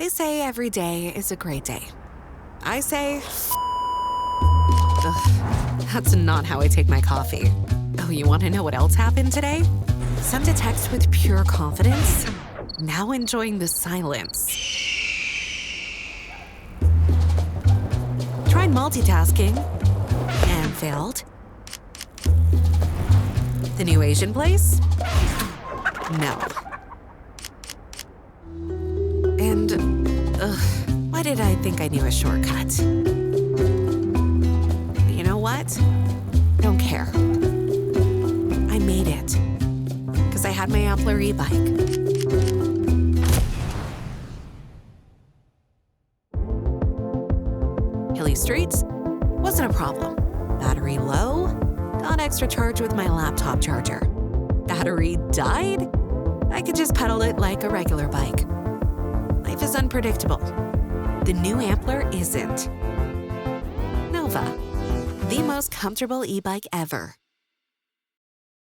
They say every day is a great day. I say, that's not how I take my coffee. Oh, you want to know what else happened today? Sent a text with pure confidence. Now enjoying the silence. Tried multitasking and failed. The new Asian place? No. And, why did I think I knew a shortcut? You know what? Don't care. I made it. Because I had my Ampler e-bike. Hilly streets? Wasn't a problem. Battery low? Got extra charge with my laptop charger. Battery died? I could just pedal it like a regular bike. Life is unpredictable. The new Ampler isn't. Nova, the most comfortable e-bike ever.